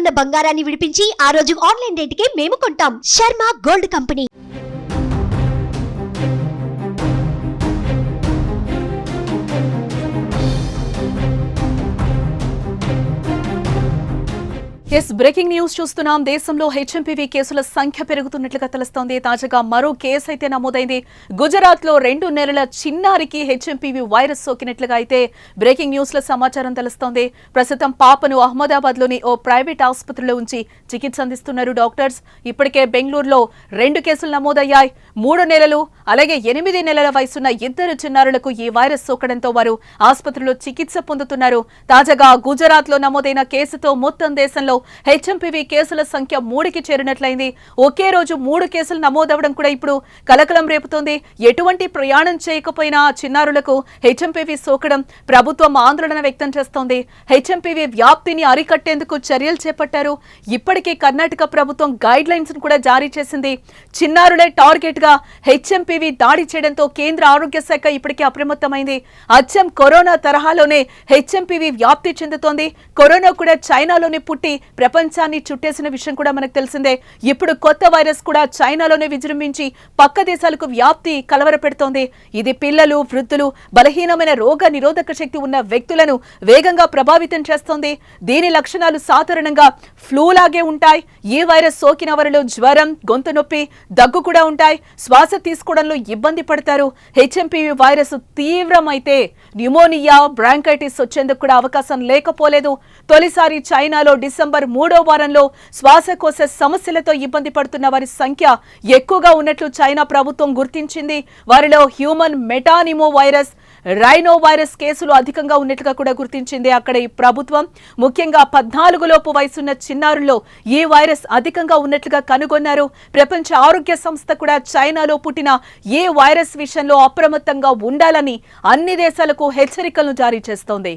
ఉన్న బంగారాన్ని విడిపించి ఆ రోజు ఆన్లైన్ రేటుకే మేము కొంటాం. Sharma gold company. Breaking news చూస్తున్నాం. దేశంలో హెచ్ఎంపీవీ కేసుల సంఖ్య పెరుగుతున్నట్లుగా తెలుస్తోంది. తాజాగా మరో కేసు అయితే నమోదైంది. గుజరాత్ లో 2 నెలల చిన్నారికి హెచ్ఎంపీవీ వైరస్ సోకినట్లుగా అయితే బ్రేకింగ్ న్యూస్ లో సమాచారం తెలుస్తోంది. ప్రస్తుతం పాపను అహ్మదాబాద్ లోని ఓ ప్రైవేట్ ఆసుపత్రిలో ఉంచి చికిత్స అందిస్తున్నారు డాక్టర్స్. ఇప్పటికే బెంగళూరులో 2 కేసులు నమోదయ్యాయి. 3 నెలలు అలాగే 8 నెలల వయసున్న 2 చిన్నారులకు ఈ వైరస్ సోకడంతో వారు ఆసుపత్రిలో చికిత్స పొందుతున్నారు. తాజాగా గుజరాత్ లో నమోదైన కేసుతో మొత్తం దేశంలో హెచ్ఎంపీవీ కేసుల సంఖ్య 3కి చేరినట్లయింది. ఒకే రోజు 3 కేసులు నమోదవడం కూడా ఇప్పుడు కలకలం రేపుతోంది. ఎటువంటి ప్రయాణం చేయకపోయినా చిన్నారులకు హెచ్ఎంపీవీ సోకడం ప్రభుత్వం ఆందోళన వ్యక్తం చేస్తోంది. హెచ్ఎంపీవీ వ్యాప్తిని అరికట్టేందుకు చర్యలు చేపట్టారు. ఇప్పటికే కర్ణాటక ప్రభుత్వం గైడ్ లైన్స్ కూడా జారీ చేసింది. చిన్నారులే టార్గెట్ గా హెచ్ఎంపీవీ దాడి చేయడంతో కేంద్ర ఆరోగ్య శాఖ ఇప్పటికే అప్రమత్తమైంది. అచ్చం కరోనా తరహాలోనే హెచ్ఎంపీవీ వ్యాప్తి చెందుతోంది. కరోనా కూడా చైనాలోనే పుట్టి ప్రపంచాన్ని చుట్టేసిన విషయం కూడా మనకు తెలిసిందే. ఇప్పుడు కొత్త వైరస్ కూడా చైనాలోనే విజృంభించి పక్క దేశాలకు వ్యాప్తి కలవరపెడుతోంది. ఇది పిల్లలు, వృద్ధులు, బలహీనమైన రోగ నిరోధక శక్తి ఉన్న వ్యక్తులను వేగంగా ప్రభావితం చేస్తోంది. దీని లక్షణాలు సాధారణంగా ఫ్లూ లాగే ఉంటాయి. ఈ వైరస్ సోకిన వారిలో జ్వరం, గొంతు నొప్పి, దగ్గు కూడా ఉంటాయి. శ్వాస తీసుకోవడంలో ఇబ్బంది పడతారు. హెచ్ఎంపీవీ వైరస్ తీవ్రమైతే న్యూమోనియా, బ్రాంకైటిస్ వచ్చేందుకు కూడా అవకాశం లేకపోలేదు. తొలిసారి చైనాలో డిసెంబర్ 3వ వారంలో శ్వాసకోశ సమస్యలతో ఇబ్బంది పడుతున్న వారి సంఖ్య ఎక్కువగా ఉన్నట్లు చైనా ప్రభుత్వం గుర్తించింది. వారిలో హ్యూమన్ మెటానిమో వైరస్, రైనో వైరస్ కేసులు అధికంగా ఉన్నట్లుగా కూడా గుర్తించింది. అక్కడ ఈ ప్రభుత్వం ముఖ్యంగా 14 లోపు వయసున్న చిన్నారుల్లో ఈ వైరస్ అధికంగా ఉన్నట్లుగా కనుగొన్నారు. ప్రపంచ ఆరోగ్య సంస్థ కూడా చైనాలో పుట్టిన ఈ వైరస్ విషయంలో అప్రమత్తంగా ఉండాలని అన్ని దేశాలకు హెచ్చరికలను జారీ చేస్తోంది.